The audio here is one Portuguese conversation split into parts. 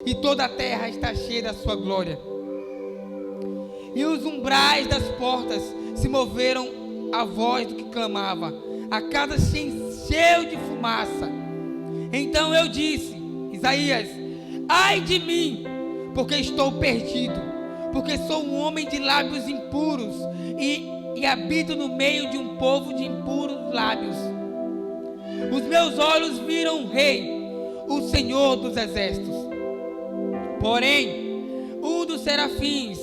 e toda a terra está cheia da sua glória. E os umbrais das portas se moveram à voz do que clamava. A casa se encheu de fumaça. Então eu disse, Isaías: ai de mim, porque estou perdido, porque sou um homem de lábios impuros e habito no meio de um povo de impuros lábios. Os meus olhos viram o Rei, o Senhor dos exércitos. Porém, um dos serafins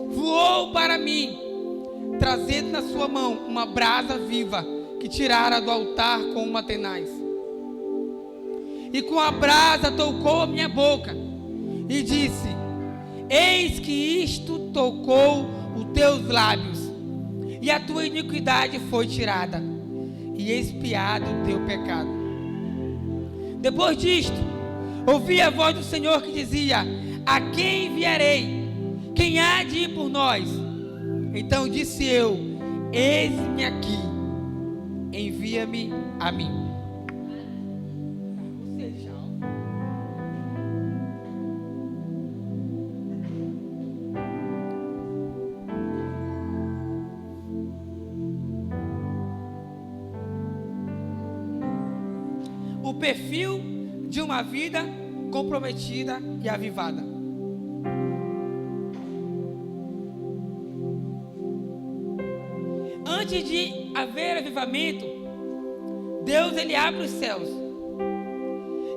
voou para mim, trazendo na sua mão uma brasa viva que tirara do altar com uma tenaz. E com a brasa tocou a minha boca e disse: eis que isto tocou os teus lábios, e a tua iniquidade foi tirada, e expiado o teu pecado. Depois disto, ouvi a voz do Senhor que dizia: a quem enviarei? Quem há de ir por nós? Então disse eu: eis-me aqui, envia-me a mim. O perfil de uma vida comprometida e avivada. Antes de haver avivamento, Deus ele abre os céus.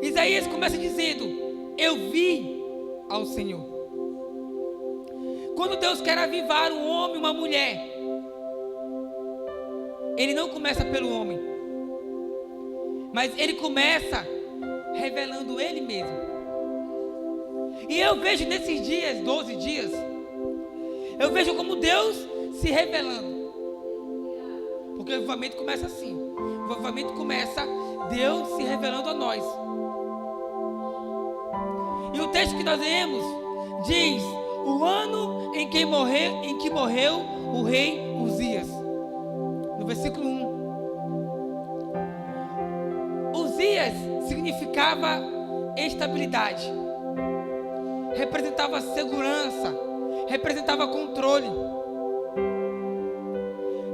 Isaías começa dizendo: eu vi ao Senhor. Quando Deus quer avivar um homem, uma mulher, Ele não começa pelo homem, mas Ele começa revelando Ele mesmo. E eu vejo nesses dias, 12 dias, eu vejo como Deus se revelando. Porque o avivamento começa assim. O avivamento começa Deus se revelando a nós. E o texto que nós lemos diz: o ano em que morreu o rei Uzias. No versículo 1. Uzias significava estabilidade, representava segurança, representava controle.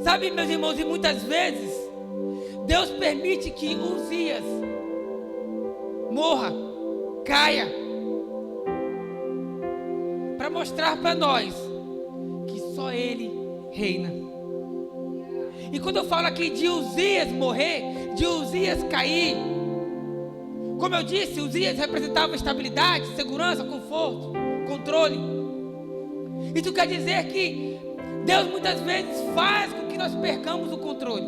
Sabe, meus irmãos, e muitas vezes Deus permite que Uzias morra, caia, para mostrar para nós que só Ele reina. E quando eu falo aqui de Uzias morrer, de Uzias cair, como eu disse, Uzias representava estabilidade, segurança, conforto, controle. Isso quer dizer que Deus muitas vezes faz com que nós percamos o controle,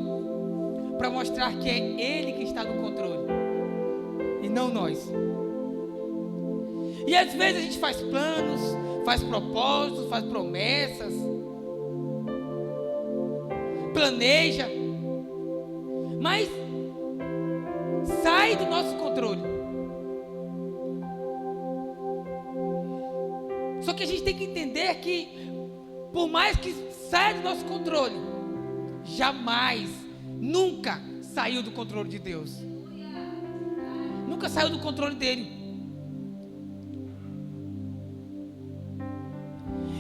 para mostrar que é Ele que está no controle e não nós. E às vezes a gente faz planos, faz propósitos, faz promessas, planeja, mas sai do nosso controle. Só que a gente tem que entender que, por mais que saia do nosso controle, jamais, nunca saiu do controle de Deus. Nunca saiu do controle dele.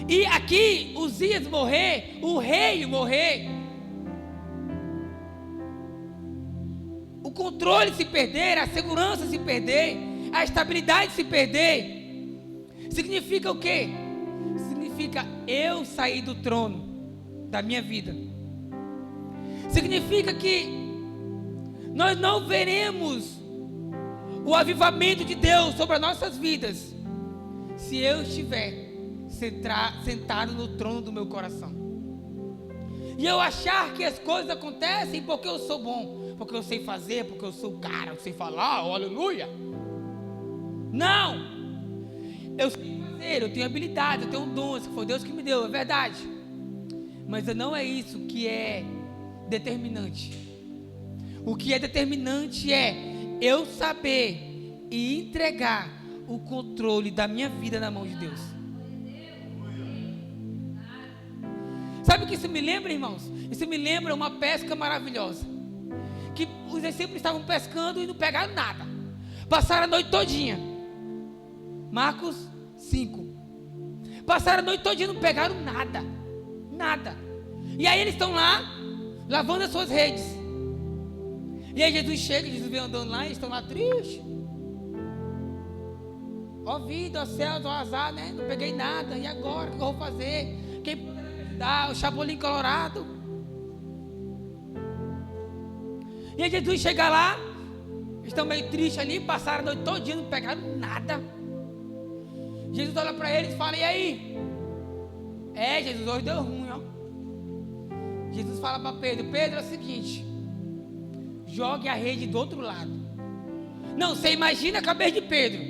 E aqui, Uzias morrer, o rei morrer, o controle se perder, a segurança se perder, a estabilidade se perder, significa o quê? Significa eu sair do trono da minha vida. Significa que nós não veremos o avivamento de Deus sobre as nossas vidas se eu estiver sentado no trono do meu coração. E eu achar que as coisas acontecem porque eu sou bom, porque eu sei fazer, porque eu sou o cara, eu sei falar, oh, aleluia. Não! Eu sei fazer, eu tenho habilidade, eu tenho um dom, foi Deus que me deu, é verdade. Mas não é isso que é determinante. O que é determinante é eu saber e entregar o controle da minha vida na mão de Deus. Sabe o que isso me lembra, irmãos? Isso me lembra uma pesca maravilhosa, que os discípulos estavam pescando e não pegaram nada, passaram a noite todinha. Marcos 5. Passaram a noite toda e não pegaram nada. Nada. E aí eles estão lá, lavando as suas redes. E aí Jesus chega, Jesus vem andando lá, e eles estão lá tristes. Ó vida, ó céus, ó azar, né? Não peguei nada, e agora? O que eu vou fazer? Quem poderá me ajudar? O Chapolin Colorado. E aí Jesus chega lá, eles estão meio tristes ali, passaram a noite todinha, não pegaram nada. Jesus olha para eles e fala, e aí? Jesus, hoje deu ruim, ó. Jesus fala para Pedro, Pedro, é o seguinte, jogue a rede do outro lado. Não, você imagina a cabeça de Pedro.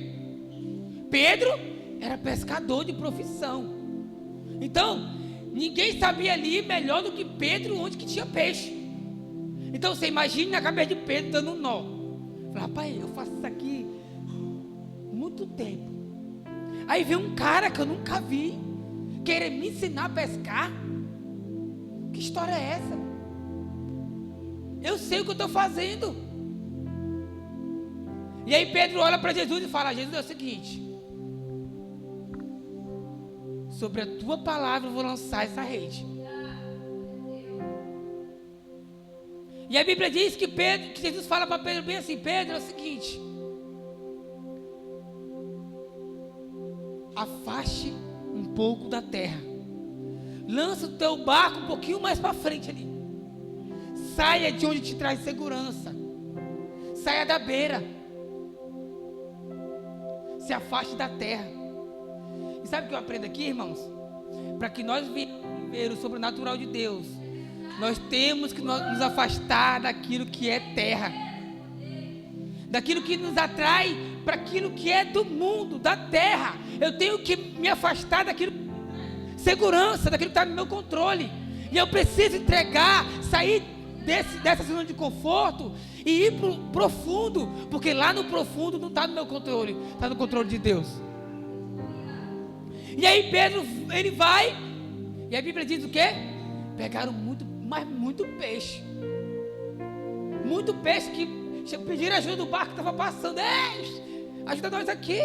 Pedro era pescador de profissão. Então, ninguém sabia ali melhor do que Pedro onde que tinha peixe. Então, você imagina na cabeça de Pedro dando um nó. Fala, rapaz, eu faço isso aqui muito tempo. Aí vem um cara que eu nunca vi querer me ensinar a pescar. Que história é essa? Eu sei o que eu estou fazendo. E aí Pedro olha para Jesus e fala, Jesus, é o seguinte, sobre a tua palavra eu vou lançar essa rede. E a Bíblia diz que Jesus fala para Pedro bem assim, Pedro, é o seguinte, afaste um pouco da terra, lança o teu barco um pouquinho mais para frente ali, saia de onde te traz segurança, saia da beira, se afaste da terra. E sabe o que eu aprendo aqui, irmãos? Para que nós viver o sobrenatural de Deus, nós temos que nos afastar daquilo que é terra, daquilo que nos atrai para aquilo que é do mundo, da terra. Eu tenho que me afastar daquilo que segurança, daquilo que está no meu controle. E eu preciso entregar, sair dessa zona de conforto e ir para o profundo, porque lá no profundo não está no meu controle, está no controle de Deus. E aí Pedro, ele vai, e a Bíblia diz o quê? Pegaram muito peixe. Muito peixe que pediram ajuda do barco que estava passando. Ajuda nós aqui.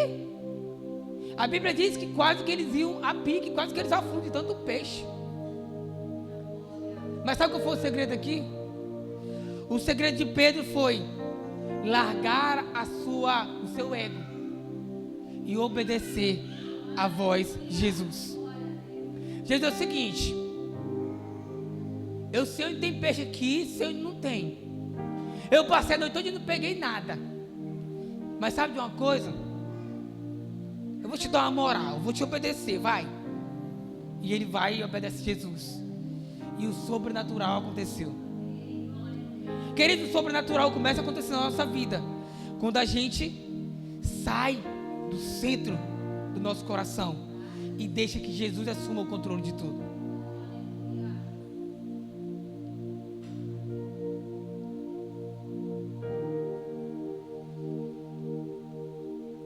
A Bíblia diz que quase que eles iam a pique, quase que eles afundam de tanto peixe. Mas sabe qual foi o segredo aqui? O segredo de Pedro foi largar o seu ego e obedecer a voz de Jesus. Jesus é o seguinte, eu sei onde tem peixe aqui, sei onde não tem. Eu passei a noite toda e não peguei nada. Mas sabe de uma coisa? Eu vou te dar uma moral, eu vou te obedecer, vai. E ele vai e obedece a Jesus. E o sobrenatural aconteceu. Querido, o sobrenatural começa a acontecer na nossa vida quando a gente sai do centro do nosso coração e deixa que Jesus assuma o controle de tudo.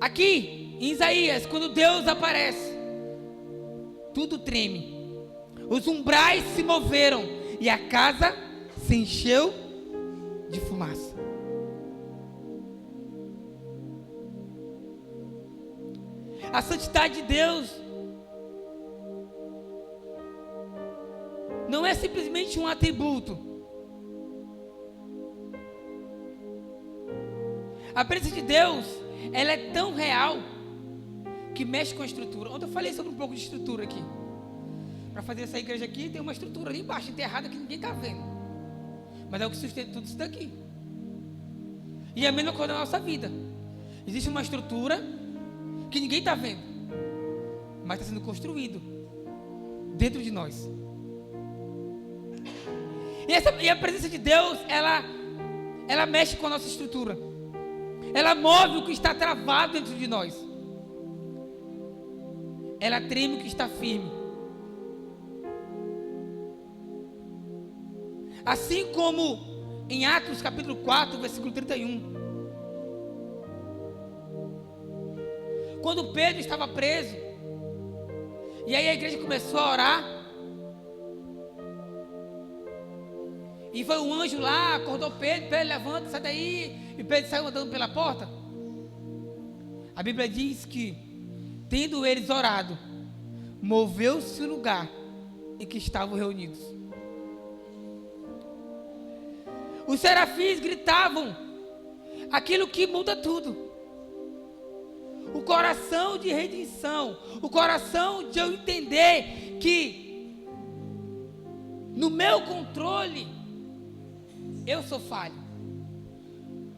Aqui em Isaías, quando Deus aparece, tudo treme, os umbrais se moveram e a casa se encheu de fumaça. A santidade de Deus não é simplesmente um atributo. A presença de Deus, ela é tão real que mexe com a estrutura. Ontem eu falei sobre um pouco de estrutura aqui. Para fazer essa igreja aqui, tem uma estrutura ali embaixo, enterrada, que ninguém está vendo. Mas é o que sustenta tudo isso daqui. E é a mesma coisa na nossa vida. Existe uma estrutura que ninguém está vendo, mas está sendo construído dentro de nós. E a presença de Deus, ela mexe com a nossa estrutura. Ela move o que está travado dentro de nós. Ela treme o que está firme. Assim como em Atos capítulo 4, versículo 31. Quando Pedro estava preso, e aí a igreja começou a orar, e foi um anjo lá, acordou Pedro, levanta, sai daí, e Pedro saiu andando pela porta. A Bíblia diz que Tendo eles orado, moveu-se o lugar em que estavam reunidos. Os serafins gritavam aquilo que muda tudo. O coração de redenção, o coração de eu entender que no meu controle eu sou falho.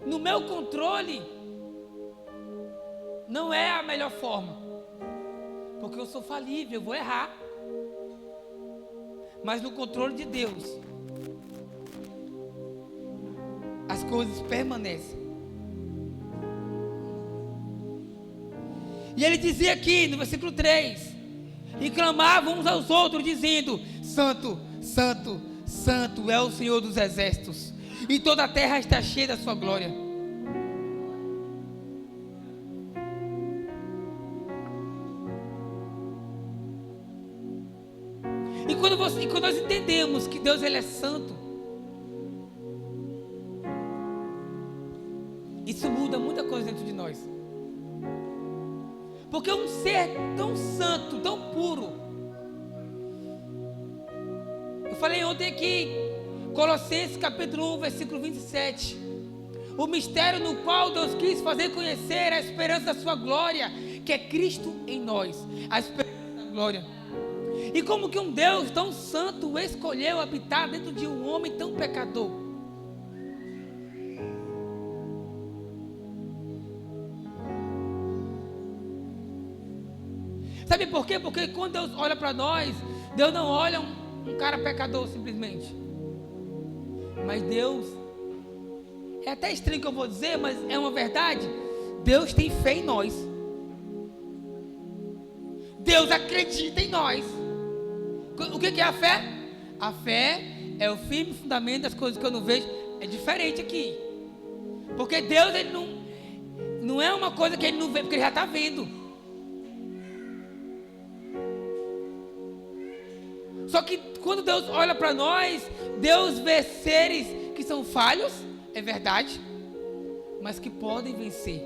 No meu controle não é a melhor forma, porque eu sou falível, eu vou errar. Mas no controle de Deus, as coisas permanecem. E ele dizia aqui no versículo 3: e clamavam uns aos outros, dizendo: Santo, Santo, Santo é o Senhor dos exércitos, e toda a terra está cheia da sua glória. E quando nós entendemos que Deus ele é santo, isso muda muita coisa dentro de nós. Porque um ser tão santo, tão puro. Eu falei ontem aqui, Colossenses capítulo 1, versículo 27. O mistério no qual Deus quis fazer conhecer a esperança da sua glória, que é Cristo em nós. A esperança da glória. E como que um Deus tão santo escolheu habitar dentro de um homem tão pecador? Sabe por quê? Porque quando Deus olha para nós, Deus não olha um cara pecador simplesmente. Mas Deus, é até estranho que eu vou dizer, mas é uma verdade. Deus tem fé em nós. Deus acredita em nós. O que é a fé? A fé é o firme fundamento das coisas que eu não vejo. É diferente aqui. Porque Deus, ele não é uma coisa que ele não vê, porque ele já está vendo. Só que quando Deus olha para nós, Deus vê seres que são falhos, é verdade, mas que podem vencer,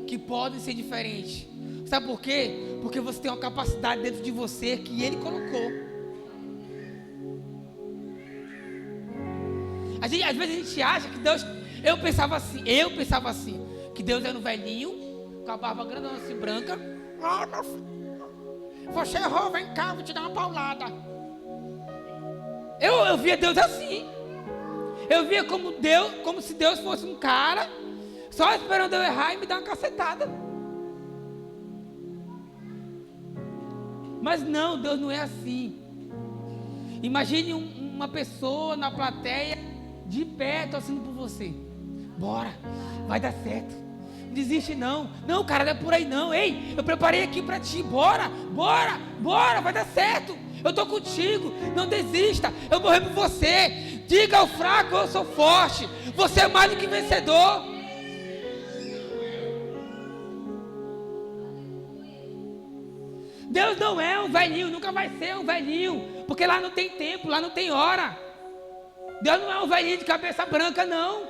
que podem ser diferentes. Sabe por quê? Porque você tem uma capacidade dentro de você que Ele colocou. Às vezes a gente acha que Deus... Eu pensava assim, que Deus era um velhinho, com a barba grandona assim, branca. Ah, meu filho, você errou, vem cá, vou te dar uma paulada. Eu via Deus assim. Eu via como se Deus fosse um cara, só esperando eu errar e me dar uma cacetada. Mas não, Deus não é assim. Imagine uma pessoa na plateia, de pé, torcendo por você. Bora, vai dar certo. Não desiste não. Não, cara, não é por aí não. Ei, eu preparei aqui pra ti. Bora, bora, bora, vai dar certo. Eu tô contigo, não desista. Eu morri por você. Diga ao fraco, eu sou forte. Você é mais do que vencedor. Deus não é um velhinho, nunca vai ser um velhinho, porque lá não tem tempo, lá não tem hora. Deus não é um velhinho de cabeça branca, não,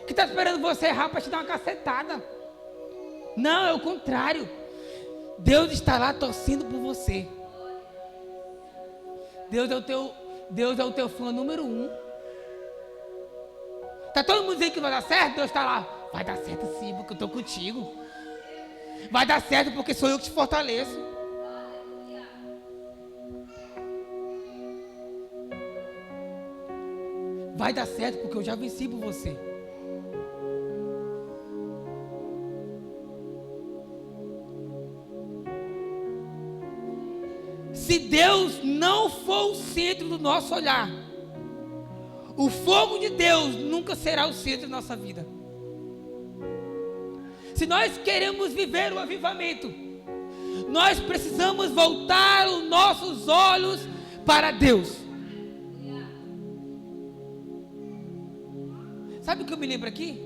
que está esperando você errar para te dar uma cacetada. Não, é o contrário. Deus está lá torcendo por você. Deus é o teu fã número 1. Está todo mundo dizendo que vai dar certo? Deus está lá. Vai dar certo sim, porque eu estou contigo. Vai dar certo porque sou eu que te fortaleço. Vai dar certo porque eu já venci por você. Se Deus não for o centro do nosso olhar, o fogo de Deus nunca será o centro da nossa vida. Se nós queremos viver o avivamento, nós precisamos voltar os nossos olhos para Deus. Sabe o que eu me lembro aqui?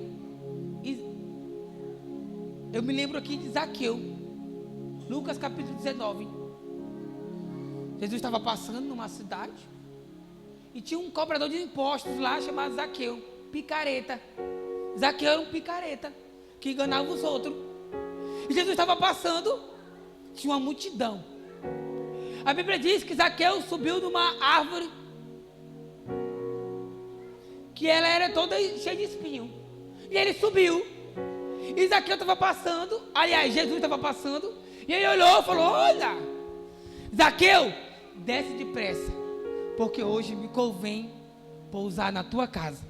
Eu me lembro aqui de Zaqueu, Lucas capítulo 19. Jesus estava passando numa cidade e tinha um cobrador de impostos lá chamado Zaqueu, picareta. Zaqueu era um picareta que enganava os outros. E Jesus estava passando, tinha uma multidão. A Bíblia diz que Zaqueu subiu numa árvore que ela era toda cheia de espinho. E ele subiu. E Zaqueu estava passando, aliás, Jesus estava passando, e ele olhou e falou: olha, Zaqueu, desce depressa, porque hoje me convém pousar na tua casa.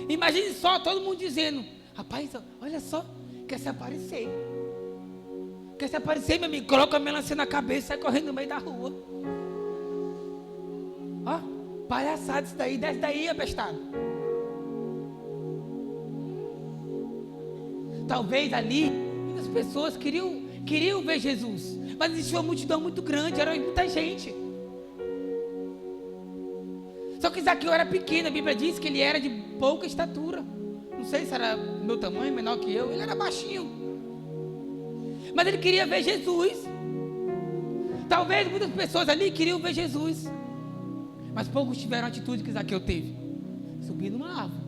Imagine só todo mundo dizendo: rapaz, olha só, quer se aparecer. Quer se aparecer, meu amigo? Coloca a melancia na cabeça e sai correndo no meio da rua. Ó, palhaçada isso daí, desce daí, abestado. Talvez ali, muitas pessoas queriam ver Jesus, mas existia uma multidão muito grande, era muita gente. Só que Zaqueu era pequeno, a Bíblia diz que ele era de pouca estatura. Não sei se era meu tamanho, menor que eu, ele era baixinho. Mas ele queria ver Jesus. Talvez muitas pessoas ali queriam ver Jesus, mas poucos tiveram a atitude que Zaqueu teve: subir numa árvore.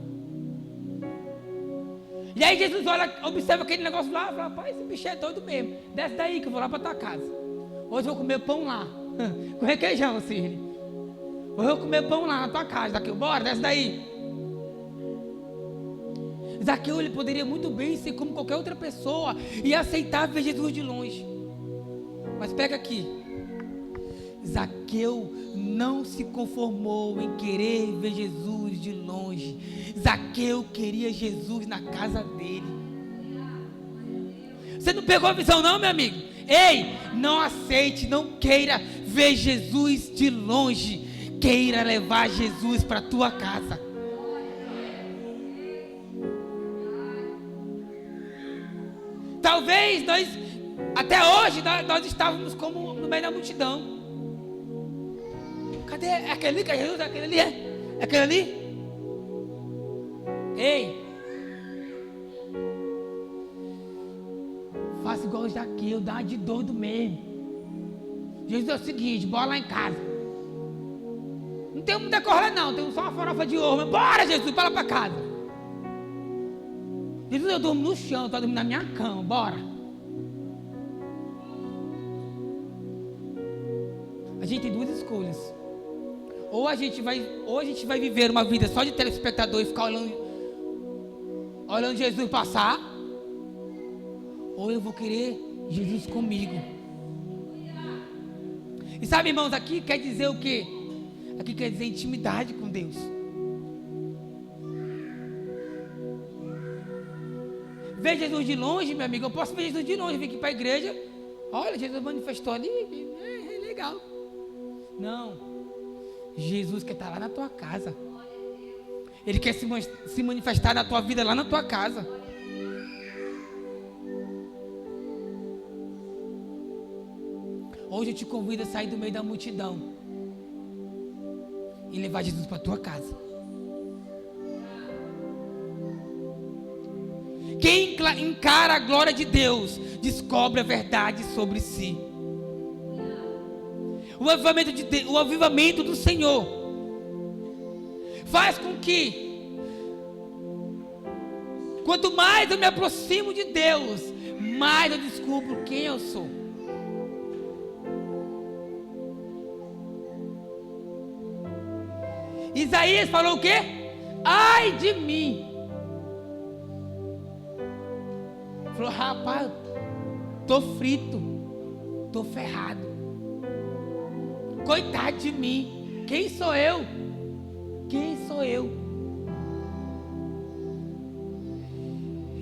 E aí Jesus olha, observa aquele negócio lá e fala: rapaz, esse bicho é doido mesmo. Desce daí que eu vou lá para tua casa. Hoje eu vou comer pão lá com requeijão, Cirne. Hoje eu vou comer pão lá na tua casa. Zaqueu, bora, desce daí. Zaqueu, ele poderia muito bem ser como qualquer outra pessoa e aceitar ver Jesus de longe. Mas pega aqui, Zaqueu não se conformou em querer ver Jesus de longe. Zaqueu queria Jesus na casa dele. Você não pegou a visão não, meu amigo? Ei, não aceite, não queira ver Jesus de longe. Queira levar Jesus para a tua casa. Talvez nós, até hoje, nós estávamos como no meio da multidão. Cadê? É aquele ali que é Jesus? É aquele ali? É aquele ali? Ei, faça igual o Zaqueu, dá uma de doido mesmo. Jesus é o seguinte: bora lá em casa. Não tem muita coisa não, tem só uma farofa de ovo. Bora, Jesus, para lá para casa. Jesus, eu durmo no chão, estou dormindo na minha cama, bora. A gente tem duas escolhas. Ou a gente vai viver uma vida só de telespectador e ficar olhando Jesus passar, ou eu vou querer Jesus comigo. E sabe, irmãos, aqui quer dizer o quê? Aqui quer dizer intimidade com Deus. Ver Jesus de longe, meu amigo, eu posso ver Jesus de longe, vir aqui para a igreja. Olha, Jesus manifestou ali, é legal. Não, Jesus quer estar lá na tua casa. Ele quer se manifestar na tua vida lá na tua casa. Hoje eu te convido a sair do meio da multidão e levar Jesus para a tua casa. Quem encara a glória de Deus descobre a verdade sobre si. O avivamento do Senhor faz com que, quanto mais eu me aproximo de Deus, mais eu descubro quem eu sou. Isaías falou o quê? Ai de mim. Falou: rapaz, tô frito, tô ferrado. Coitado de mim. Quem sou eu? Quem sou eu?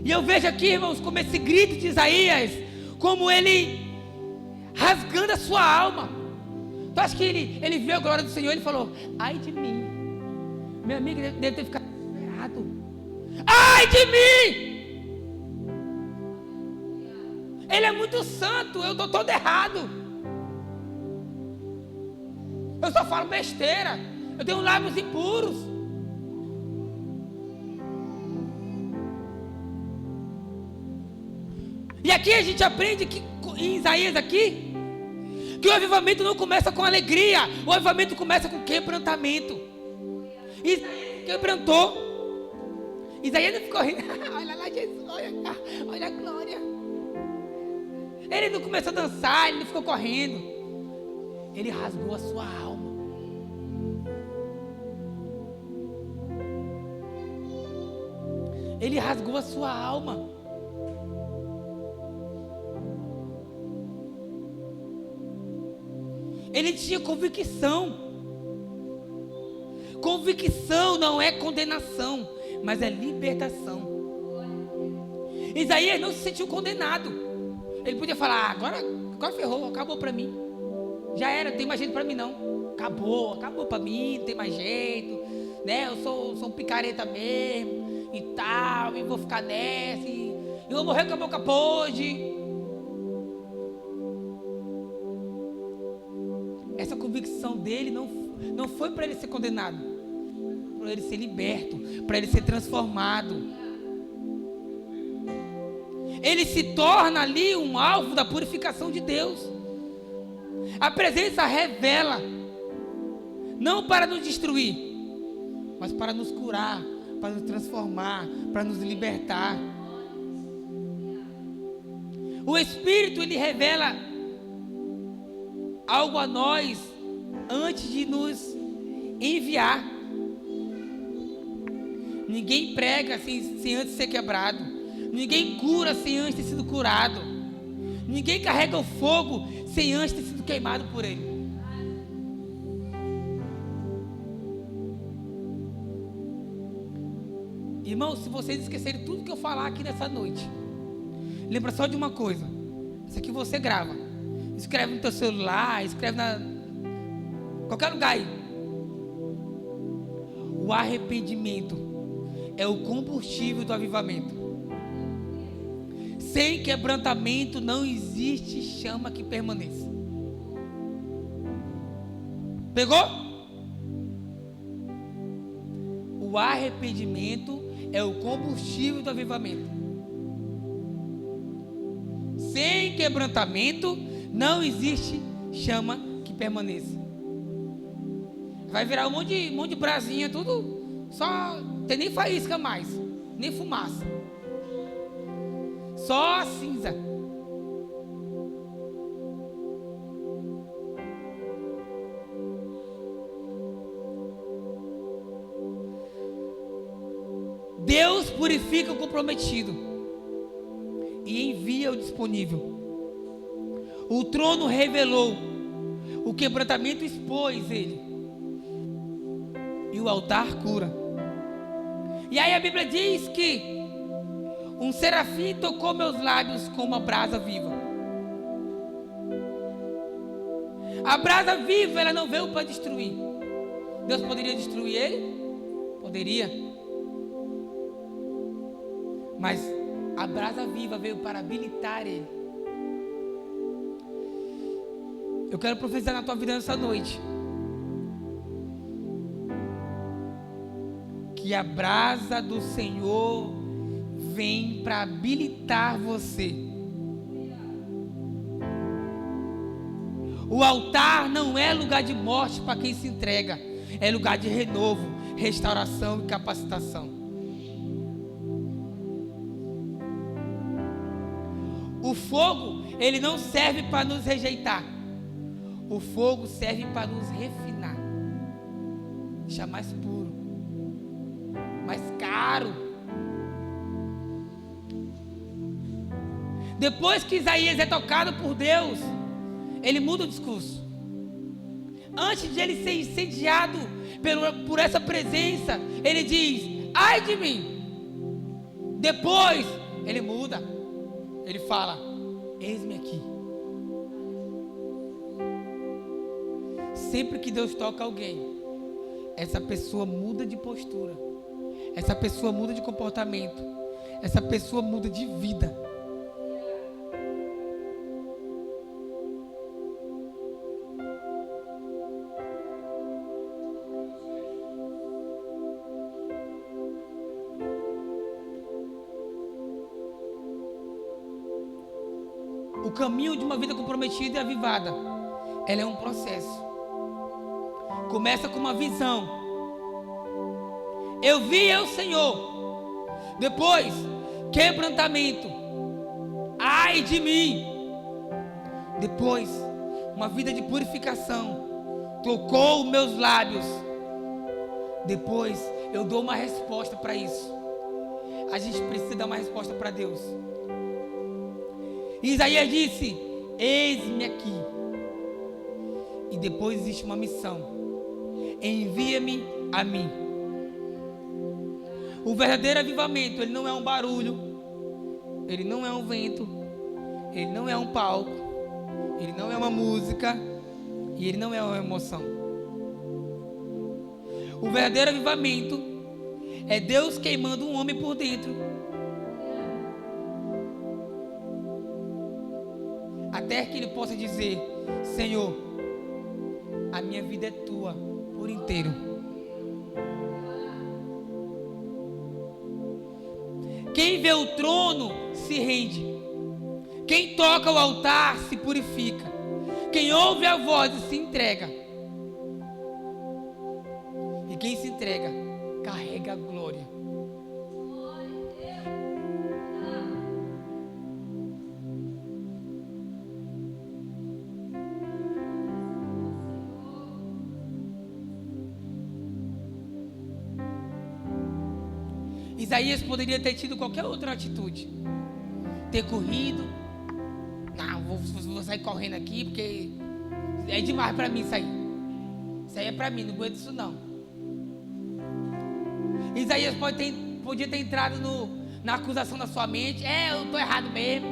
E eu vejo aqui, irmãos, como esse grito de Isaías, como ele rasgando a sua alma. Tu acha que ele viu a glória do Senhor e ele falou: ai de mim. Meu amigo deve ter ficado desesperado. Ai de mim! Ele é muito santo, eu estou todo errado. Eu só falo besteira. Eu tenho lábios impuros. E aqui a gente aprende que, em Isaías aqui, que o avivamento não começa com alegria. O avivamento começa com quebrantamento. Isaías quebrantou. Isaías não ficou rindo. Olha lá, Jesus, olha a glória. Ele não começou a dançar, ele não ficou correndo. Ele rasgou a sua alma. Ele rasgou a sua alma. Ele tinha convicção. Convicção não é condenação, mas é libertação. Isaías não se sentiu condenado. Ele podia falar: agora ferrou, acabou para mim. Já era, não tem mais jeito para mim não. Acabou para mim, não tem mais jeito, né? Eu sou um picareta mesmo e tal, e vou ficar nessa, e eu vou morrer com a boca podre. Essa convicção dele não foi para ele ser condenado, para ele ser liberto, para ele ser transformado. Ele se torna ali um alvo da purificação de Deus. A presença revela, não para nos destruir, mas para nos curar, para nos transformar, para nos libertar. O Espírito, ele revela algo a nós antes de nos enviar. Ninguém prega sem antes ser quebrado. Ninguém cura sem antes ter sido curado. Ninguém carrega o fogo sem antes ter sido queimado por ele. Irmãos, se vocês esquecerem tudo que eu falar aqui nessa noite, lembra só de uma coisa. Isso aqui você grava. Escreve no teu celular, escreve qualquer lugar aí. O arrependimento é o combustível do avivamento. Sem quebrantamento não existe chama que permaneça. Pegou? O arrependimento é o combustível do avivamento. Sem quebrantamento não existe chama que permaneça. Vai virar um monte de brasinha, tudo só, tem nem faísca mais, nem fumaça, só cinza. Deus purifica o comprometido e envia o disponível. O trono revelou, o quebrantamento expôs ele, e o altar cura. E aí a Bíblia diz que um serafim tocou meus lábios com uma brasa viva. A brasa viva, ela não veio para destruir. Deus poderia destruir ele? Poderia. Mas a brasa viva veio para habilitar ele. Eu quero profetizar na tua vida nessa noite que a brasa do Senhor vem para habilitar você. O altar não é lugar de morte para quem se entrega, é lugar de renovo, restauração e capacitação. O fogo, ele não serve para nos rejeitar. O fogo serve para nos refinar, deixar mais puro, mais caro. Depois que Isaías é tocado por Deus, ele muda o discurso. Antes de ele ser incendiado por essa presença, ele diz: ai de mim. Depois ele muda, ele fala: eis-me aqui. Sempre que Deus toca alguém, essa pessoa muda de postura, essa pessoa muda de comportamento, essa pessoa muda de vida. O caminho de uma vida comprometida e avivada, ela é um processo. Começa com uma visão. Eu vi o Senhor Depois, quebrantamento. Ai de mim. Depois, uma vida de purificação. Tocou os meus lábios. Depois, eu dou uma resposta para isso. A gente precisa dar uma resposta para Deus. Isaías disse: eis-me aqui. E depois existe uma missão. Envia-me a mim. O verdadeiro avivamento, ele não é um barulho, ele não é um vento, ele não é um palco, ele não é uma música e ele não é uma emoção. O verdadeiro avivamento é Deus queimando um homem por dentro, até que ele possa dizer: Senhor, a minha vida é tua por inteiro. Quem vê o trono se rende. Quem toca o altar se purifica. Quem ouve a voz se entrega. E quem se entrega carrega a glória. Isaías poderia ter tido qualquer outra atitude. Ter corrido. Não, vou sair correndo aqui porque é demais para mim isso aí. Isso aí é para mim, não aguento isso não. Isaías podia ter entrado na acusação da sua mente. Eu estou errado mesmo.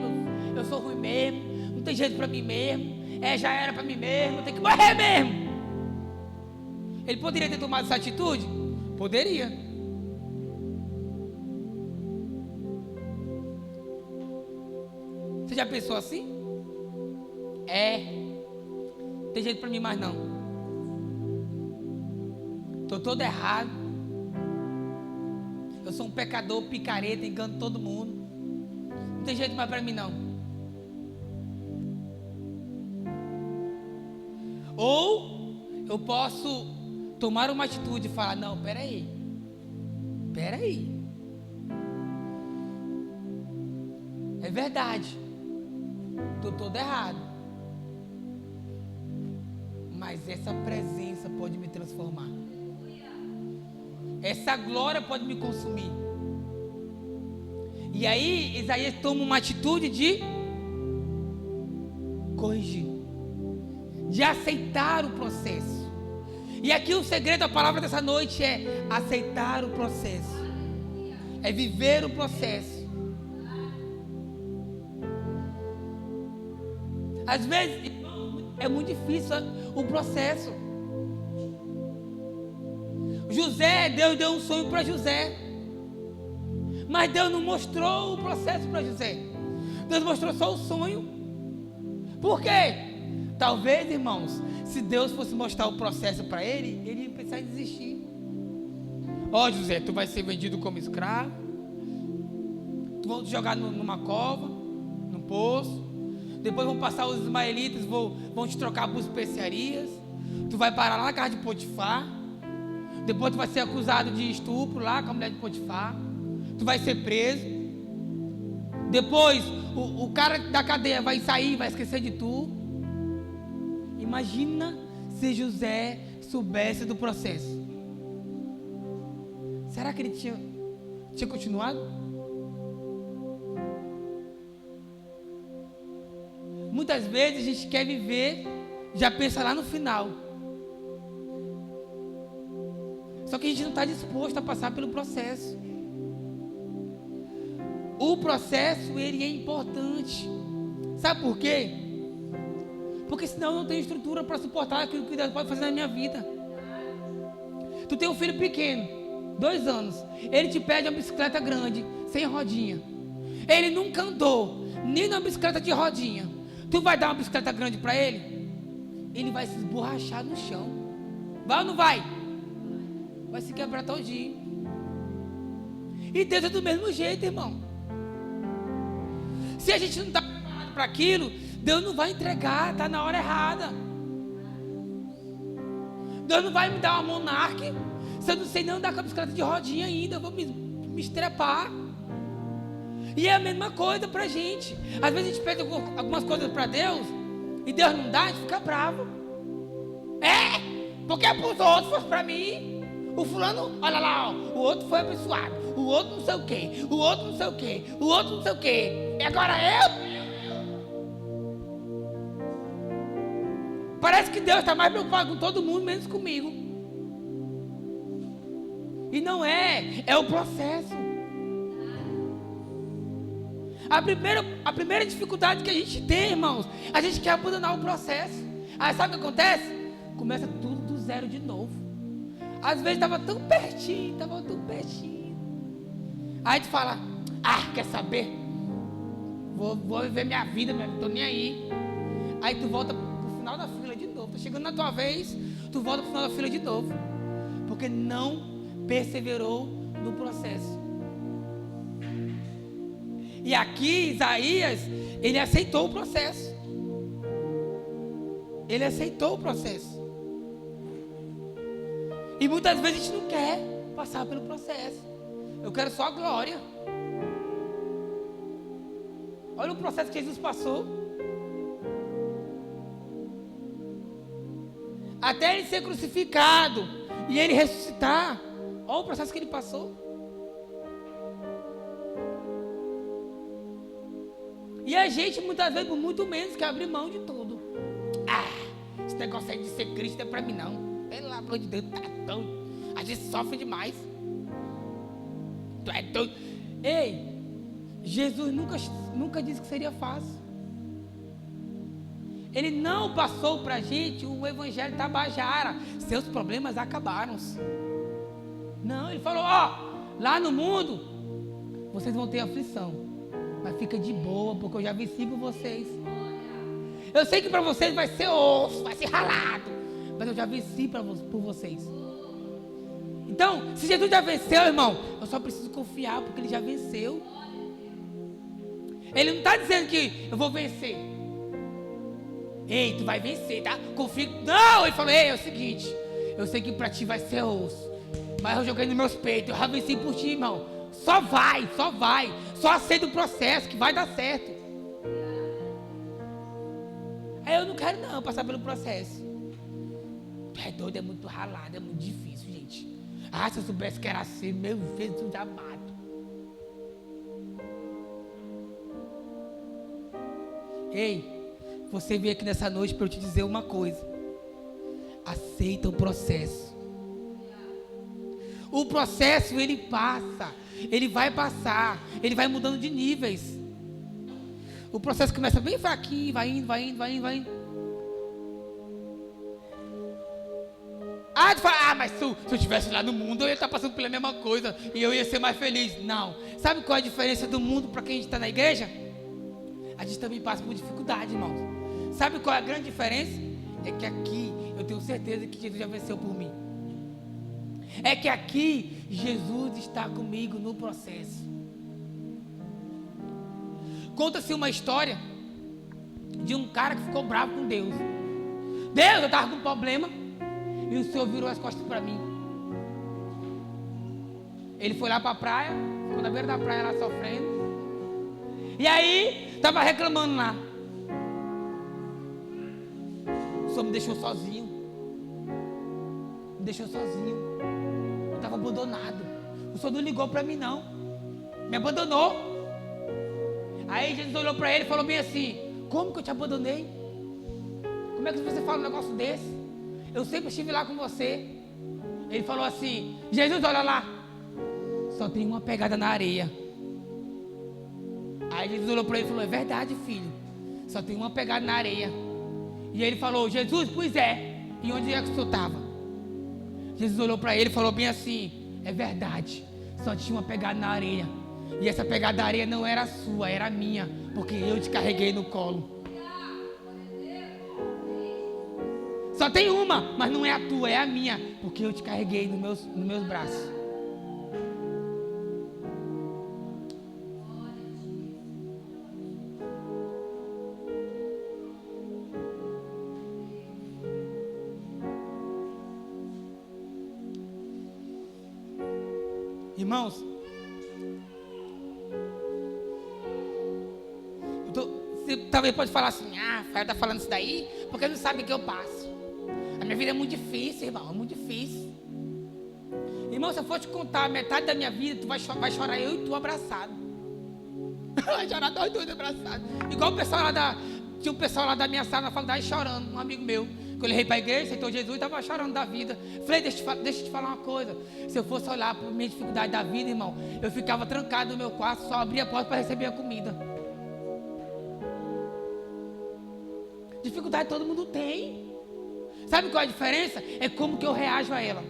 Eu sou ruim mesmo. Não tem jeito para mim mesmo. Já era para mim mesmo. Eu tenho que morrer mesmo. Ele poderia ter tomado essa atitude? Poderia. Você já pensou assim? Não tem jeito pra mim mais não. Tô todo errado. Eu sou um pecador, picareta, engano todo mundo. Não tem jeito mais pra mim não. Ou eu posso tomar uma atitude e falar: não, peraí. É verdade. Estou todo errado. Mas essa presença pode me transformar. Essa glória pode me consumir. E aí Isaías toma uma atitude de corrigir, de aceitar o processo. E aqui o segredo da palavra dessa noite é aceitar o processo. É viver o processo. Às vezes é muito difícil o processo. José, Deus deu um sonho para José, mas Deus não mostrou o processo para José. Deus mostrou só o sonho. Por quê? Talvez, irmãos, se Deus fosse mostrar o processo para ele ia pensar em desistir. José, tu vai ser vendido como escravo, tu vão te jogar numa cova, num poço. Depois vão passar os ismaelitas, vão te trocar por especiarias. Tu vai parar lá na casa de Potifar. Depois tu vai ser acusado de estupro lá com a mulher de Potifar. Tu vai ser preso. Depois o cara da cadeia vai sair, vai esquecer de tu. Imagina se José soubesse do processo. Será que ele tinha continuado? Muitas vezes a gente quer viver, já pensa lá no final. Só que a gente não está disposto a passar pelo processo. O processo, ele é importante. Sabe por quê? Porque senão eu não tenho estrutura para suportar aquilo que Deus pode fazer na minha vida. Tu tem um filho pequeno, 2 anos. Ele te pede uma bicicleta grande, sem rodinha. Ele nunca andou, nem numa bicicleta de rodinha. Tu vai dar uma bicicleta grande para ele? Ele vai se esborrachar no chão. Vai ou não vai? Vai se quebrar todinho. E Deus é do mesmo jeito, irmão. Se a gente não está preparado para aquilo, Deus não vai entregar, está na hora errada. Deus não vai me dar uma Monark se eu não sei nem andar com a bicicleta de rodinha ainda. Eu vou me estrepar. E é a mesma coisa pra gente. Às vezes a gente pede algumas coisas pra Deus e Deus não dá, a gente fica bravo. Porque é pros outros, fosse pra mim. O fulano, olha lá, ó, o outro foi abençoado. O outro não sei o quê. O outro não sei o quê. O outro não sei o quê. E agora eu? Parece que Deus está mais preocupado com todo mundo, menos comigo. E não é, é o processo. A primeira dificuldade que a gente tem, irmãos, a gente quer abandonar o processo. Aí sabe o que acontece? Começa tudo do zero de novo. Às vezes estava tão pertinho, Aí tu fala, quer saber? Vou viver minha vida, não estou nem aí. Aí tu volta pro final da fila de novo. Tá chegando na tua vez, tu volta pro final da fila de novo. Porque não perseverou no processo. E aqui Isaías, ele aceitou o processo. Ele aceitou o processo. E muitas vezes a gente não quer passar pelo processo. Eu quero só a glória. Olha o processo que Jesus passou. Até ele ser crucificado e ele ressuscitar. Olha o processo que ele passou. E a gente muitas vezes, por muito menos, quer abrir mão de tudo. Esse negócio aí de ser Cristo não é pra mim não. Pelo amor de Deus, tá doido. A gente sofre demais. Tu é doido. Ei, Jesus nunca disse que seria fácil. Ele não passou pra gente o evangelho tabajara. Seus problemas acabaram-se. Não, ele falou, lá no mundo vocês vão ter aflição. Mas fica de boa, porque eu já venci por vocês. Eu sei que para vocês vai ser osso, vai ser ralado. Mas eu já venci por vocês. Então, se Jesus já venceu, irmão, eu só preciso confiar, porque ele já venceu. Ele não está dizendo que eu vou vencer. Ei, tu vai vencer, tá? Confia. Não, ele falou, é o seguinte. Eu sei que para ti vai ser osso. Mas eu joguei nos meus peitos, eu já venci por ti, irmão. Só vai. Só aceita o processo, que vai dar certo. Aí eu não quero não passar pelo processo. É doido, é muito ralado, é muito difícil, gente. Se eu soubesse que era assim, meu Jesus amado. Ei, você veio aqui nessa noite para eu te dizer uma coisa. Aceita o processo. O processo ele passa, ele vai passar, ele vai mudando de níveis. O processo começa bem fraquinho, vai indo. Tu fala, mas se eu estivesse lá no mundo, eu ia estar passando pela mesma coisa e eu ia ser mais feliz. Não. Sabe qual é a diferença do mundo para quem a gente está na igreja? A gente também passa por dificuldade, irmãos. Sabe qual é a grande diferença? É que aqui eu tenho certeza que Jesus já venceu por mim. É que aqui Jesus está comigo no processo. Conta-se uma história de um cara que ficou bravo com Deus. Deus, eu estava com um problema e o Senhor virou as costas para mim. Ele foi lá para a praia, ficou na beira da praia lá sofrendo. E aí, estava reclamando lá. O Senhor me deixou sozinho. Eu estava abandonado. O Senhor não ligou para mim não. Me abandonou. Aí Jesus olhou para ele e falou bem assim: como que eu te abandonei? Como é que você fala um negócio desse? Eu sempre estive lá com você. Ele falou assim: Jesus, olha lá, só tem uma pegada na areia. Aí Jesus olhou para ele e falou: é verdade, filho, só tem uma pegada na areia. E ele falou: Jesus, pois é, e onde é que o senhor estava? Jesus olhou para ele e falou bem assim: é verdade, só tinha uma pegada na areia. E essa pegada da areia não era sua, era minha, porque eu te carreguei no colo. Só tem uma, mas não é a tua, é a minha, porque eu te carreguei nos meus braços. Irmãos, talvez pode falar assim, Rafael está falando isso daí porque não sabe o que eu passo. A minha vida é muito difícil, irmão, é muito difícil. Irmão, se eu for te contar metade da minha vida, tu vai chorar eu e tu abraçado. Vai chorar nós dois abraçados. Igual o pessoal lá tinha um pessoal lá da minha sala na faculdade chorando, um amigo meu. Quando eu levei para a igreja, aceitou Jesus, estava chorando da vida. Falei, deixa eu te falar uma coisa. Se eu fosse olhar para a minha dificuldade da vida, irmão, eu ficava trancado no meu quarto, só abria a porta para receber a comida. Dificuldade todo mundo tem. Sabe qual é a diferença? É como que eu reajo a ela.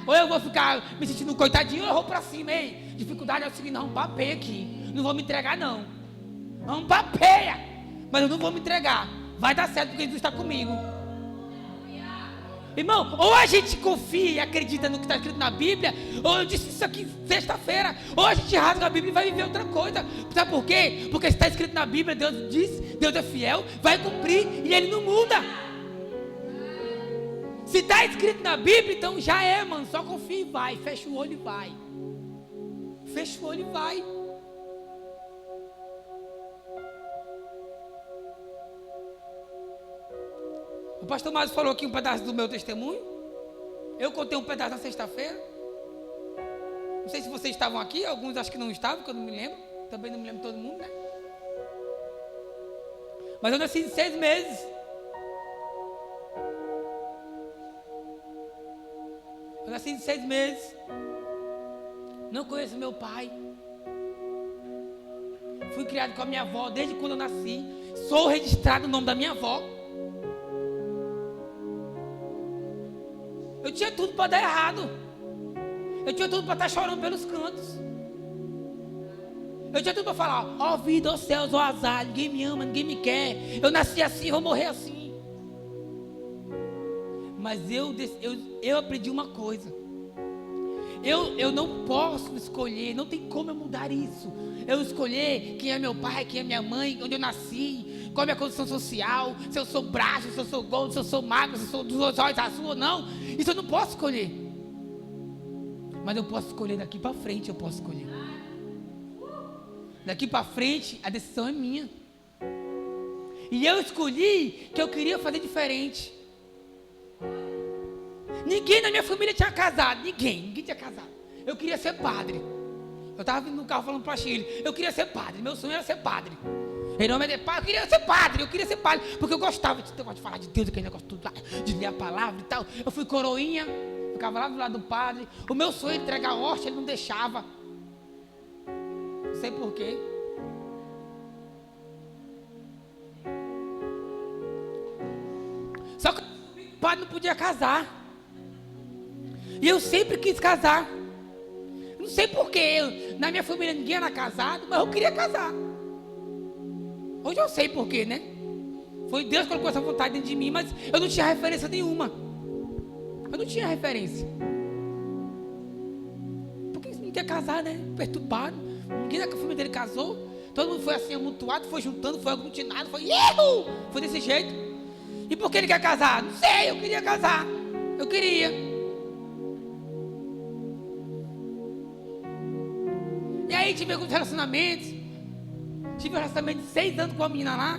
Ou eu vou ficar me sentindo coitadinho, ou eu vou para cima. Ei, dificuldade é o seguinte, não, papeia aqui. Não vou me entregar não. Não papeia. Mas eu não vou me entregar. Vai dar certo porque Jesus está comigo. Irmão, ou a gente confia e acredita no que está escrito na Bíblia, ou eu disse isso aqui sexta-feira, ou a gente rasga a Bíblia e vai viver outra coisa. Sabe por quê? Porque se está escrito na Bíblia, Deus diz, Deus é fiel, vai cumprir e Ele não muda. Se está escrito na Bíblia, então já é, mano, só confia e vai, fecha o olho e vai. Fecha o olho e vai. O pastor Márcio falou aqui um pedaço do meu testemunho. Eu contei um pedaço na sexta-feira. Não sei se vocês estavam aqui, alguns acho que não estavam, que eu não me lembro. Também não me lembro de todo mundo, né? Mas eu nasci em 6 meses. Eu nasci em 6 meses. Não conheço meu pai. Fui criado com a minha avó desde quando eu nasci. Sou registrado no nome da minha avó. Eu tinha tudo para dar errado. Eu tinha tudo para estar chorando pelos cantos. Eu tinha tudo para falar, ó vida, ó céus, ó azar, ninguém me ama, ninguém me quer. Eu nasci assim, vou morrer assim. Mas eu aprendi uma coisa. Eu não posso escolher, não tem como eu mudar isso. Eu escolher quem é meu pai, quem é minha mãe, onde eu nasci, qual é a minha condição social, se eu sou braço, se eu sou gordo, se eu sou magro, se eu sou dos olhos azul ou não. Isso eu não posso escolher. Mas eu posso escolher daqui para frente, eu posso escolher. Daqui para frente, a decisão é minha. E eu escolhi que eu queria fazer diferente. Ninguém na minha família tinha casado, ninguém tinha casado. Eu queria ser padre. Eu estava vindo no carro falando para Chile, eu queria ser padre, meu sonho era ser padre. Em nome de pai, eu queria ser padre, porque eu gostava de falar de Deus, aquele negócio tudo, de ler a palavra e tal. Eu fui coroinha, ficava lá do lado do padre. O meu sonho era entregar a hóstia, ele não deixava. Não sei porquê. Só que o padre não podia casar. E eu sempre quis casar. Não sei porquê. Na minha família ninguém era casado, mas eu queria casar. Hoje eu sei porquê, né? Foi Deus que colocou essa vontade dentro de mim, mas eu não tinha referência nenhuma. Eu não tinha referência. Porque não quer casar, né? Perturbado. Ninguém da família dele casou. Todo mundo foi assim, amontoado, foi juntando, foi aglutinado, foi erro! Foi desse jeito. E por que ele quer casar? Não sei, eu queria casar. Eu queria. E aí tive alguns relacionamentos. Tive um relacionamento de 6 anos com uma menina lá,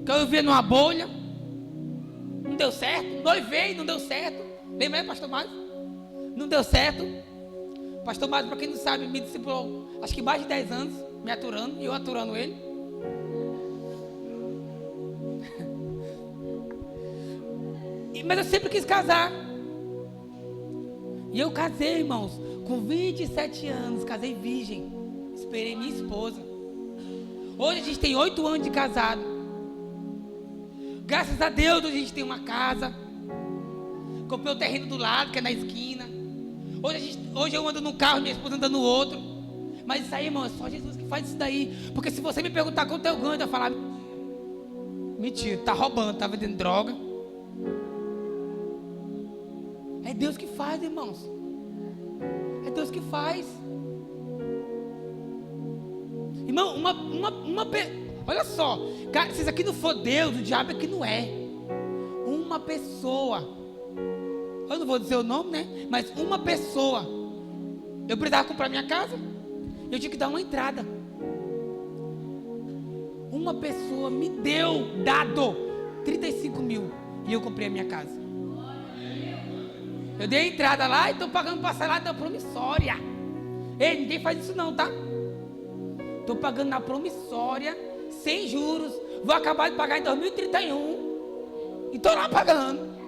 que eu vivia numa bolha. Não deu certo. Noivei, não deu certo. Lembra aí, pastor Márcio? Não deu certo. Pastor Márcio, para quem não sabe, me discipulou acho que mais de 10 anos, me aturando, e eu aturando ele. Mas eu sempre quis casar. E eu casei, irmãos, com 27 anos, casei virgem. Esperei minha esposa. Hoje a gente tem 8 anos de casado. Graças a Deus a gente tem uma casa. Comprei o terreno do lado, que é na esquina. Hoje eu ando num carro, minha esposa anda no outro. Mas isso aí, irmão, é só Jesus que faz isso daí. Porque se você me perguntar quanto eu ganho, eu vou falar: mentira, tá roubando, tá vendendo droga. É Deus que faz, irmãos. É Deus que faz. Irmão, olha só, cara, se isso aqui não for Deus, o diabo é que não é. Uma pessoa, eu não vou dizer o nome, né? Mas uma pessoa, eu precisava comprar minha casa, eu tinha que dar uma entrada. uma pessoa me deu, dado 35 mil, e eu comprei a minha casa. Eu dei a entrada lá e estou pagando parcelada da promissória. Ei, ninguém faz isso não, tá? Estou pagando na promissória, sem juros. Vou acabar de pagar em 2031. E estou lá pagando.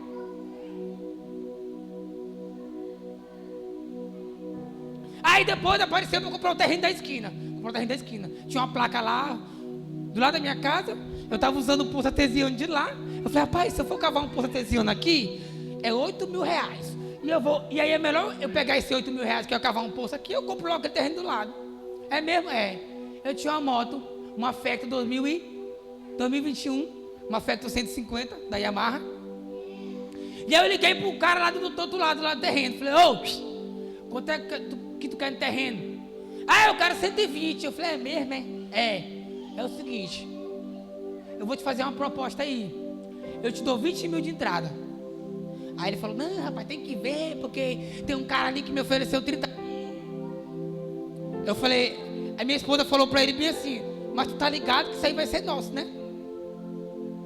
Aí depois apareceu para comprar o terreno da esquina. Comprou o terreno da esquina. Tinha uma placa lá, do lado da minha casa. Eu estava usando o poço artesiano de lá. Eu falei, rapaz, se eu for cavar um poço artesiano aqui, é 8 mil reais. E aí é melhor eu pegar esse 8 mil reais que eu cavar um poço aqui, eu compro logo aquele terreno do lado. É mesmo? É. Eu tinha uma moto, uma Factor 2021, uma Factor 150 da Yamaha. E aí eu liguei pro cara lá do outro lado do terreno. Falei, quanto é que tu quer no terreno? Eu quero 120. Eu falei, é mesmo, é? É o seguinte, eu vou te fazer uma proposta aí. Eu te dou 20 mil de entrada. Aí ele falou, não, rapaz, tem que ver, porque tem um cara ali que me ofereceu 30. Eu falei, a minha esposa falou pra ele bem assim, mas tu tá ligado que isso aí vai ser nosso, né?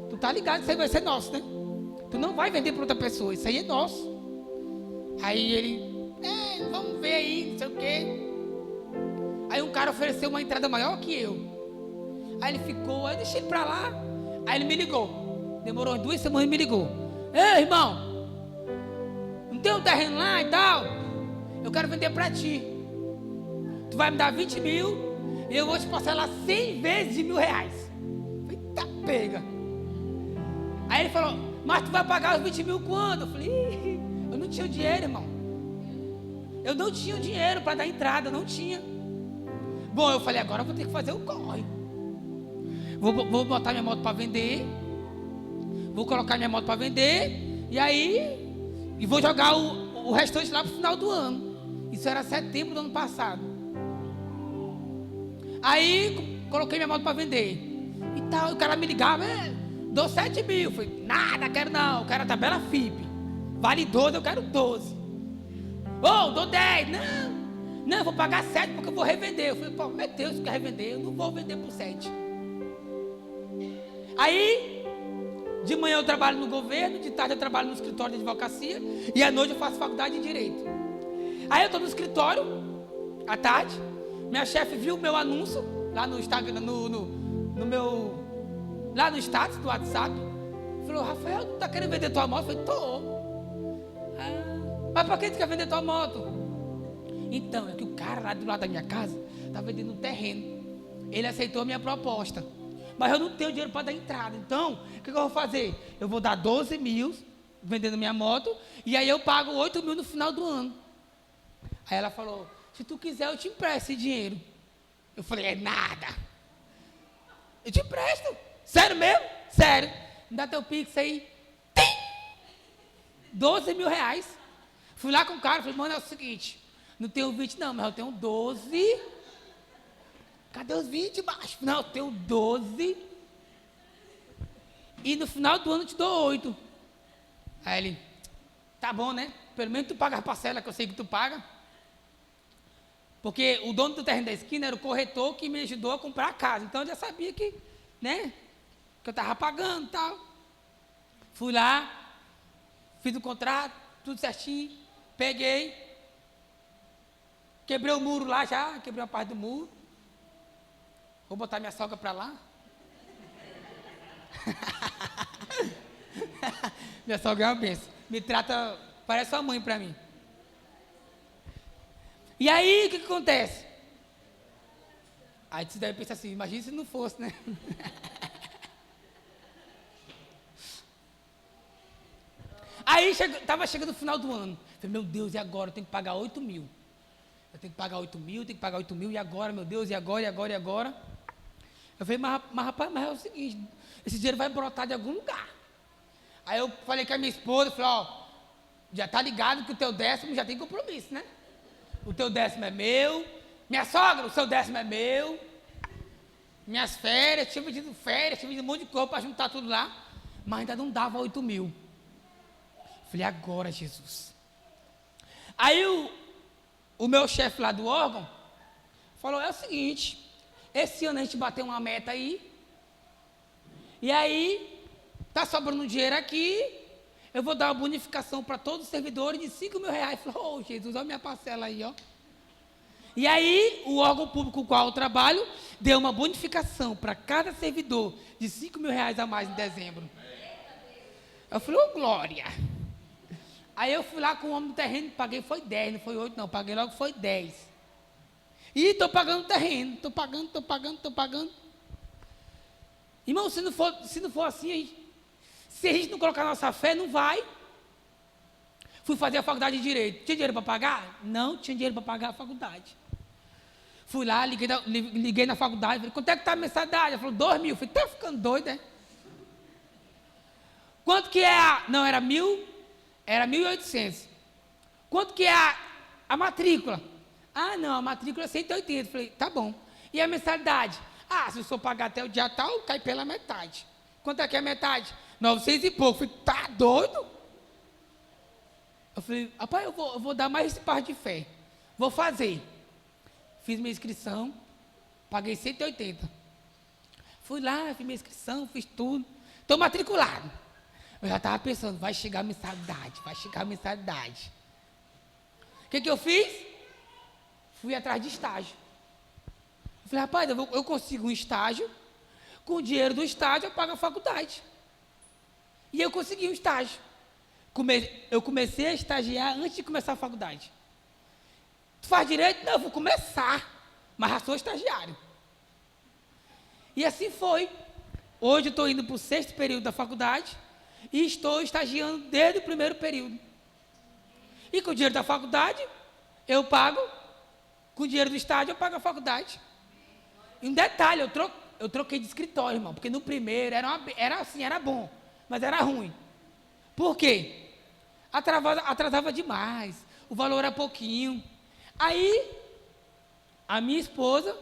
Tu tá ligado que isso aí vai ser nosso, né? Tu não vai vender pra outra pessoa, isso aí é nosso. Aí ele, vamos ver aí, não sei o quê. Aí um cara ofereceu uma entrada maior que eu. Aí ele ficou, aí eu deixei ele pra lá. Aí ele me ligou. Demorou 2 semanas e me ligou. Ei, irmão, não tem um terreno lá e tal? Eu quero vender pra ti. Tu vai me dar 20 mil e eu vou te parcelar 100 vezes de R$1.000. Eita pega. Aí ele falou, mas tu vai pagar os 20 mil quando? Eu falei, eu não tinha dinheiro, irmão. Eu não tinha dinheiro para dar entrada, não tinha. Bom, eu falei, agora eu vou ter que fazer o corre. Vou botar minha moto para vender. Vou colocar minha moto para vender. E aí, vou jogar o restante lá pro final do ano. Isso era setembro do ano passado. Aí, coloquei minha moto para vender. E tal, o cara me ligava, dou 7 mil. Eu falei, nada, quero não. Eu quero a tabela FIP. Vale 12, eu quero 12. Dou 10. Não, eu vou pagar 7 porque eu vou revender. Eu falei, pô, meu Deus, se quer revender, eu não vou vender por 7. Aí, de manhã eu trabalho no governo, de tarde eu trabalho no escritório de advocacia e à noite eu faço faculdade de Direito. Aí eu estou no escritório, à tarde, minha chefe viu o meu anúncio lá no Instagram, no meu, lá no status do WhatsApp. Falou, Rafael, tu tá querendo vender tua moto? Eu falei, tô. Mas por que tu quer vender tua moto? Então, é que o cara lá do lado da minha casa tá vendendo um terreno. Ele aceitou a minha proposta. Mas eu não tenho dinheiro para dar entrada. Então, o que eu vou fazer? Eu vou dar 12 mil vendendo minha moto. E aí eu pago 8 mil no final do ano. Aí ela falou, se tu quiser eu te empresto esse dinheiro. Eu falei, é nada. Eu te empresto. Sério mesmo? Sério. Me dá teu Pix aí. Tem! 12 mil reais. Fui lá com o cara, falei, mano, é o seguinte. Não tenho 20 não, mas eu tenho 12. Cadê os 20 baixo? Não, eu tenho 12. E no final do ano eu te dou 8. Aí ele, tá bom, né? Pelo menos tu paga a parcela que eu sei que tu paga. Porque o dono do terreno da esquina era o corretor que me ajudou a comprar a casa. Então eu já sabia que, né? Que eu estava pagando e tal. Fui lá, fiz o contrato, tudo certinho. Peguei. Quebrei o muro lá já, quebrei uma parte do muro. Vou botar minha sogra para lá. Minha sogra é uma benção. Me trata, parece uma mãe para mim. E aí, o que acontece? Aí você deve pensar assim, imagina se não fosse, né? Aí, estava chegando o final do ano. Falei, meu Deus, e agora? Eu tenho que pagar 8 mil. Eu tenho que pagar 8 mil, tenho que pagar 8 mil, e agora, meu Deus, e agora, e agora, e agora? Eu falei, mas rapaz, mas é o seguinte, esse dinheiro vai brotar de algum lugar. Aí eu falei com a minha esposa, falei, já tá ligado que o teu 10º já tem compromisso, né? O teu 10º é meu, minha sogra, o seu 10º é meu, minhas férias, tinha pedido um monte de coisa para juntar tudo lá, mas ainda não dava 8 mil. Falei, agora, Jesus. Aí o meu chefe lá do órgão falou, é o seguinte, esse ano a gente bateu uma meta aí, E aí, tá sobrando dinheiro aqui, eu vou dar uma bonificação para todos os servidores de R$5.000. Falou, Jesus, olha minha parcela aí, ó. E aí, o órgão público com o qual eu trabalho, deu uma bonificação para cada servidor de R$5.000 a mais em dezembro. Eu falei, glória. Aí eu fui lá com o homem do terreno, paguei, foi 10, não foi 8 não, paguei logo, foi 10. E estou pagando o terreno, estou pagando. Irmão, se não for assim, se a gente não colocar nossa fé, não vai. Fui fazer a faculdade de Direito. Tinha dinheiro para pagar? Não tinha dinheiro para pagar a faculdade. Fui lá, liguei na faculdade, falei, quanto é que está a mensalidade? Ela falou, 2.000. Falei, tá ficando doido, né? Quanto que é não, era 1.000, era 1.800. Quanto que é a matrícula? Ah, não, a matrícula é 180. Falei, tá bom. E a mensalidade? Ah, se eu for pagar até o dia tal, cai pela metade. Quanto é que é a metade? 900 e pouco. Falei, tá doido? Eu falei, rapaz, eu vou dar mais esse par de fé. Vou fazer. Fiz minha inscrição, paguei 180. Fui lá, fiz minha inscrição, fiz tudo. Estou matriculado. Eu já estava pensando, vai chegar a mensalidade. O que eu fiz? Fui atrás de estágio. Eu falei, rapaz, eu consigo um estágio, com o dinheiro do estágio eu pago a faculdade. E eu consegui um estágio. Eu comecei a estagiar antes de começar a faculdade. Tu faz direito? Não, eu vou começar, mas já sou estagiário. E assim foi. Hoje eu estou indo para o 6º período da faculdade e estou estagiando desde o 1º período. E com o dinheiro da faculdade, eu pago, com o dinheiro do estágio, eu pago a faculdade. E um detalhe, eu troquei de escritório, irmão, porque no primeiro era bom, mas era ruim. Por quê? Atrasava demais, o valor era pouquinho. Aí, a minha esposa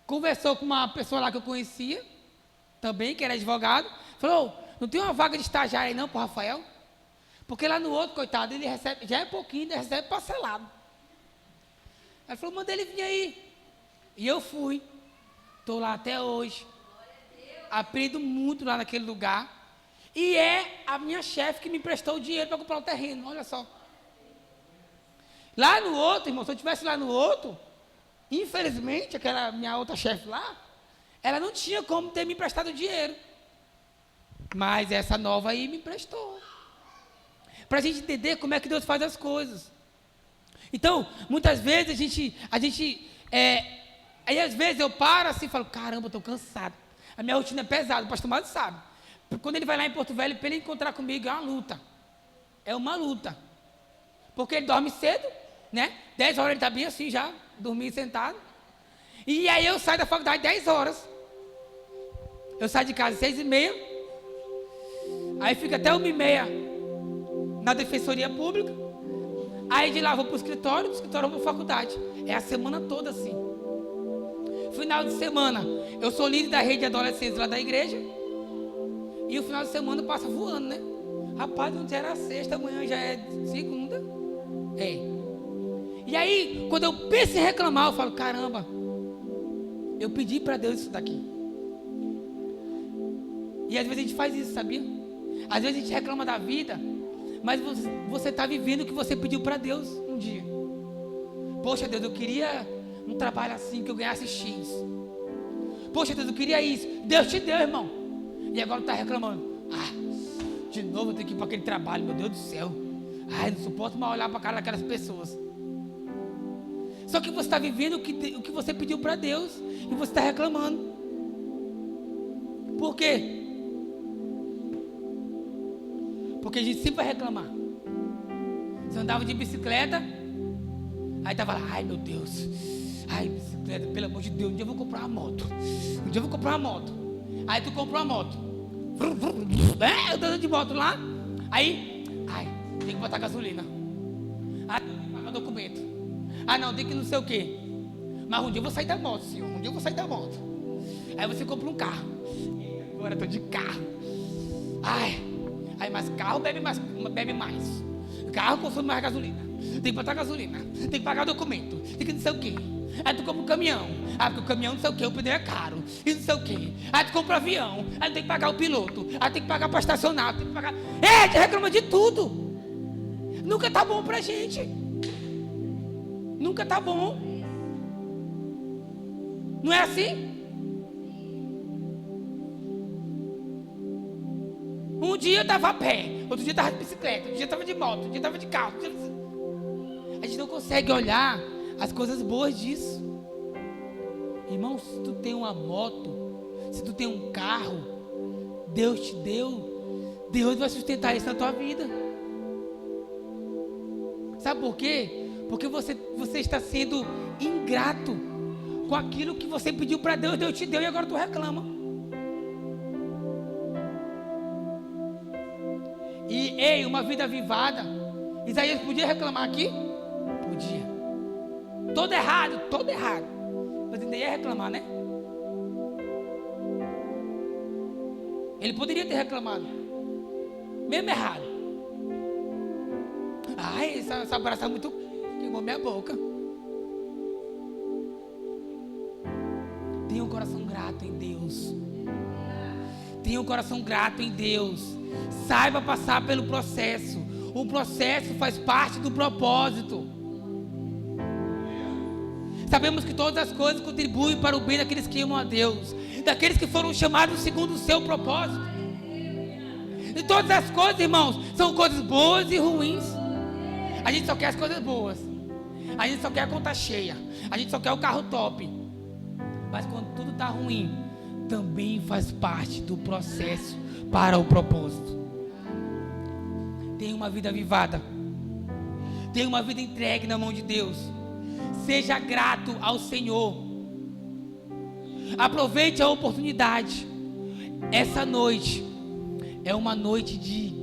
conversou com uma pessoa lá que eu conhecia, também, que era advogado, falou, não tem uma vaga de estagiário aí não para o Rafael? Porque lá no outro, coitado, ele recebe, já é pouquinho, ele recebe parcelado. Ela falou, manda ele vir aí. E eu fui. Estou lá até hoje. Aprendo muito lá naquele lugar. E é a minha chefe que me emprestou o dinheiro para comprar o terreno, olha só. Lá no outro, irmão, se eu estivesse lá no outro, infelizmente, aquela minha outra chefe lá, ela não tinha como ter me emprestado o dinheiro. Mas essa nova aí me emprestou. Para a gente entender como é que Deus faz as coisas. Então, muitas vezes aí às vezes eu paro assim e falo, caramba, eu estou cansado. A minha rotina é pesada, o pastor Mário sabe. Quando ele vai lá em Porto Velho, para ele encontrar comigo, é uma luta. É uma luta. Porque ele dorme cedo, né? 10 horas ele está bem assim já, dormindo sentado. E aí eu saio da faculdade 10 horas. Eu saio de casa 6h30. Aí fico até 1h30 na defensoria pública. Aí de lá vou para o escritório, do escritório vou para a faculdade. É a semana toda assim. Final de semana, eu sou líder da rede de adolescentes lá da igreja. E o final de semana passa voando, né? Rapaz, não era sexta, amanhã já é segunda. É. E aí, quando eu penso em reclamar, eu falo, caramba, eu pedi para Deus isso daqui. E às vezes a gente faz isso, sabia? Às vezes a gente reclama da vida, mas você está vivendo o que você pediu para Deus um dia. Poxa Deus, eu queria um trabalho assim, que eu ganhasse X. Poxa Deus, eu queria isso. Deus te deu, irmão. E agora está reclamando. De novo eu tenho que ir para aquele trabalho, meu Deus do céu. Não suporto mais olhar para a cara daquelas pessoas. Só que você está vivendo o que você pediu para Deus e você está reclamando. Por quê? Porque a gente sempre vai reclamar. Você andava de bicicleta, aí estava lá, ai meu Deus, ai bicicleta, pelo amor de Deus, um dia eu vou comprar uma moto. Aí tu comprou uma moto. Eu tô andando de moto lá. Aí, tem que botar gasolina. Tem que pagar documento. Não, tem que não sei o quê. Mas um dia eu vou sair da moto, senhor. Aí você compra um carro. Agora eu tô de carro. Mas carro bebe mais. Carro consome mais gasolina. Tem que botar gasolina. Tem que pagar documento. Tem que não sei o quê. Aí tu compra um caminhão. Ah, porque o caminhão não sei o que, o pneu é caro. E não sei o que. Aí tu compra um avião. Aí tem que pagar o piloto. Aí tem que pagar para estacionar. Tem que pagar. A gente reclama de tudo. Nunca tá bom pra gente. Nunca tá bom. Não é assim? Um dia eu estava a pé, outro dia eu estava de bicicleta, outro dia eu estava de moto, outro dia eu estava de carro. A gente não consegue olhar as coisas boas disso. Irmão, se tu tem uma moto, se tu tem um carro, Deus te deu, Deus vai sustentar isso na tua vida. Sabe por quê? Porque você está sendo ingrato com aquilo que você pediu para Deus, Deus te deu e agora tu reclama. E, ei, uma vida avivada, Isaías podia reclamar aqui? Podia. Todo errado. Mas ainda ia reclamar, né? Ele poderia ter reclamado, mesmo errado. Ai, essa abraça muito queimou minha boca. Tenha um coração grato em Deus. Tenha um coração grato em Deus. Saiba passar pelo processo. O processo faz parte do propósito. Sabemos que todas as coisas contribuem para o bem daqueles que amam a Deus, daqueles que foram chamados segundo o seu propósito. E todas as coisas, irmãos, são coisas boas e ruins. A gente só quer as coisas boas. A gente só quer a conta cheia. A gente só quer o carro top. Mas quando tudo está ruim, também faz parte do processo para o propósito. Tenha uma vida avivada. Tenha uma vida entregue na mão de Deus. Seja grato ao Senhor. Aproveite a oportunidade. Essa noite é uma noite de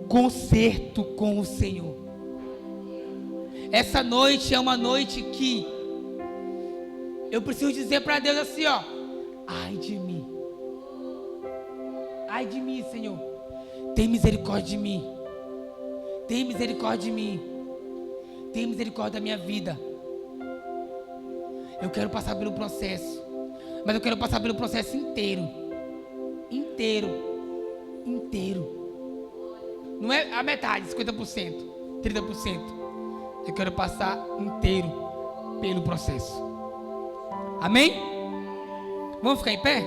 concerto com o Senhor. Essa noite é uma noite que eu preciso dizer para Deus assim, ó: ai de mim. Ai de mim, Senhor. Tem misericórdia de mim. Tem misericórdia de mim. Tem misericórdia da minha vida. Eu quero passar pelo processo, mas eu quero passar pelo processo inteiro. Não é a metade, 50%, 30%. Eu quero passar inteiro pelo processo. Amém? Vamos ficar em pé?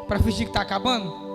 Para fingir que está acabando?